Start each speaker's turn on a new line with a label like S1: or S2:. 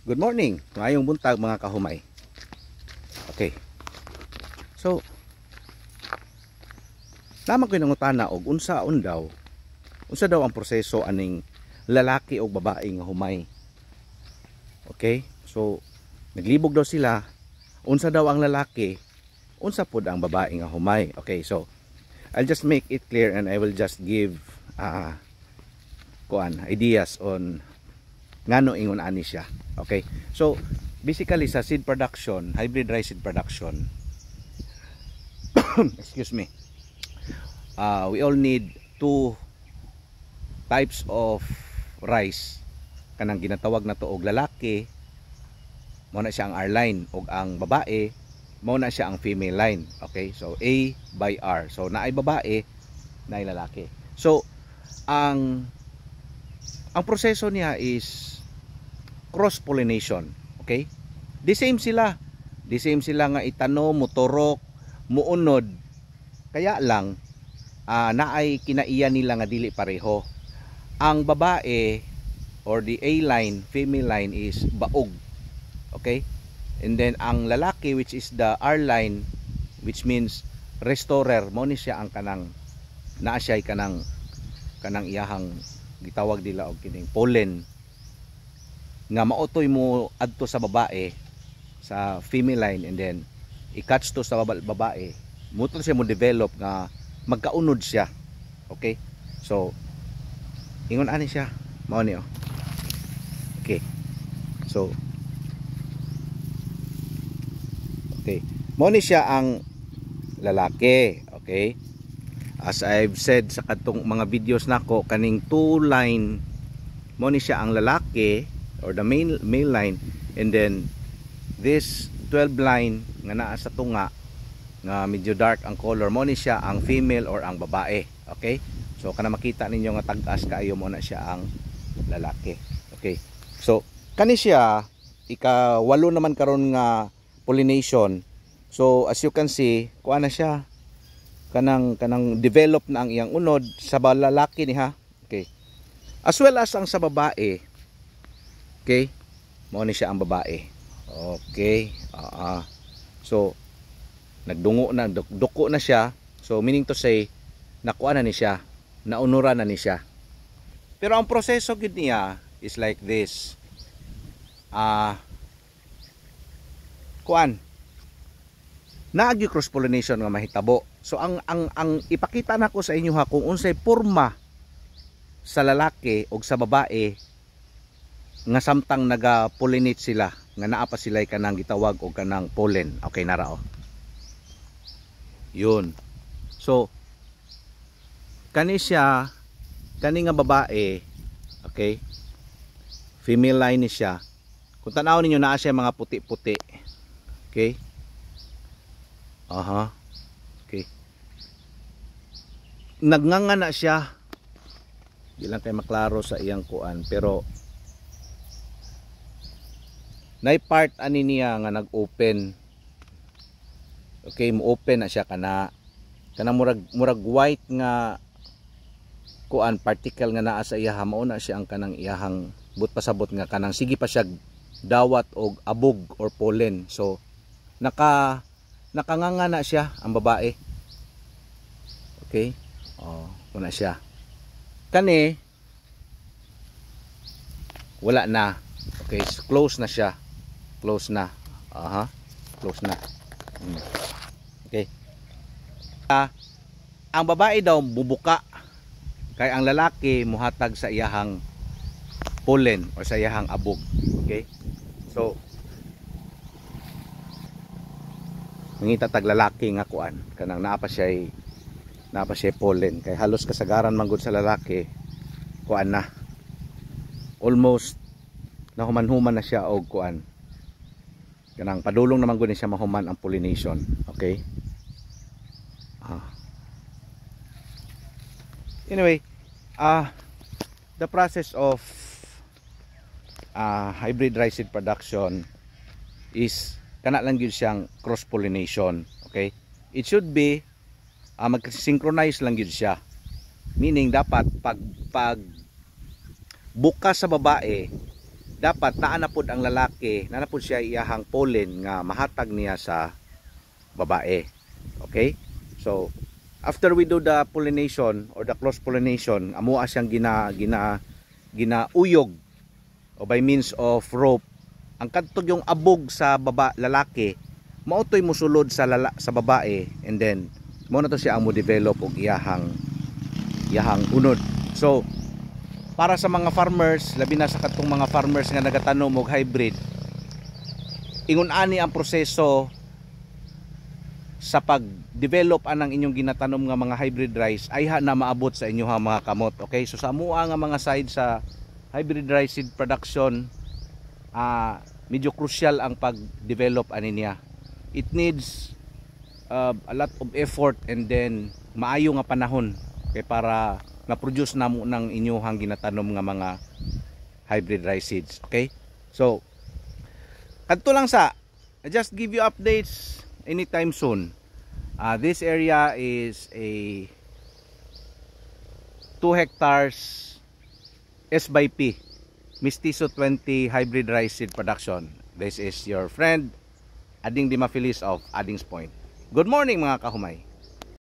S1: Good morning, ngayong buntag mga kahumay. Okay. So, naman ko nangutana og unsa daw ang proseso aning lalaki o babae nga humay. Okay? So, naglibog daw sila unsa daw ang lalaki, unsa pud ang babae nga humay. Okay, so I'll just make it clear and I will just give ideas on ngano ingon ani siya. Okay, so basically sa seed production, hybrid rice seed production, excuse me, we all need two types of rice. Kanang ginatawag na to og lalaki, mao na siya ang R line, og ang babae mao na siya ang female line. Okay, so A by R, so naay babae, naay lalaki. So ang proseso niya is cross pollination. Okay, the same sila nga itanom, muturok, muunod, kaya lang naay kinaiya nila nga dili pareho. Ang babae or the A line, female line is baog. Okay, and then ang lalaki, which is the R line, which means restorer, mo ni siya ang kanang naa siya kanang iyahang gitawag nila og kining pollen nga maotoy mo adto sa babae, sa female line, and then i-catch to sa babae, muto siya mo develop nga magkaunod siya. Okay, so ingon ani siya mao ni oh. Okay, so okay, mao ni siya ang lalaki. Okay, as I've said sa katong mga videos nako, kaning two line mo ni siya ang lalaki or the male line, and then this 12 line nga naa sa tunga nga medyo dark ang color, mo ni siya ang female or ang babae. Okay, so kana makita ninyo nga tag-as kaayo, mo na siya ang lalaki. Okay, so kani siya ika-8 naman karon nga pollination. So as you can see, kuha na siya kanang develop na ang iyang unod sa lalaki ni ha. Okay, as well as ang sa babae. Okay, mao ni siya ang babae. Okay, so nagdungo na, duko na siya. So meaning to say, nakuha na ni siya, naunura na ni siya. Pero ang proseso gid niya is like this. Naagi cross pollination nga mahitabo. So ang ipakita nako sa inyo ha kung unsay porma sa lalaki o sa babae nga samtang naga-pollinate sila, nga naa pa sila kanang gitawag o kanang pollen. Okay, nara oh. Yun. So kani siya, kani nga babae, okay, female line ni siya. Kung tanaw ninyo, naa siya mga puti-puti. Okay, okay, nagnganga na siya. Di lang tayo maklaro sa iyang kuan, pero nay part ani niya nga nag-open. Okay, mo-open na siya kanang murag white nga kuan particle nga naa sa iya, mao na siya ang kanang iyahang but pasabot nga kanang sige pa siya dawat og abog or pollen. So nakanganga na siya ang babae. Okay, una siya kani wala na. Okay, close na siya, close na. Close na. Okay, ang babae daw bubuka, kay ang lalaki muhatag sa iyahang pollen o sa iyahang abog. Okay, so mangita tag lalaki nga kuan kanang naa pa siya pollen, kay halos kasagaran man gud sa lalaki kuan na almost nahuman-human na siya og kuan kanang padulong naman gud ni siya mahuman ang pollination. Okay, anyway, the process of hybrid rice seed production is kana lang gyud siyang cross pollination. Okay, it should be mag-synchronize lang gyud siya, meaning dapat pag bukas sa babae dapat naa na pud ang lalaki, na pud siya iyahang pollen nga mahatag niya sa babae. Okay? So after we do the pollination or the cross pollination, amoa siyang ginauyog o by means of rope. Ang kadtog yung abog sa lalaki, mautoy musulod sa babae, and then mo na to siya ang mo develop og iyahang unod. So para sa mga farmers, labi na sa katong mga farmers nga nagatanom og hybrid, ingon ani ang proseso sa pag-develop anang inyong ginatanom nga mga hybrid rice ay na maabot sa inyong mga kamot. Okay, so sa amuha nga mga side sa hybrid rice seed production, medyo crucial ang pag-develop ani niya. It needs a lot of effort and then maayo nga panahon kay para na-produce namo ng inyong ginatanom nga mga hybrid rice seeds. Okay, so kadto lang sa I just give you updates anytime soon. This area is a 2 hectares S by P Mestizo 20 hybrid rice seed production. This is your friend Ading Dimafilis of Ading's Point. Good morning mga kahumay.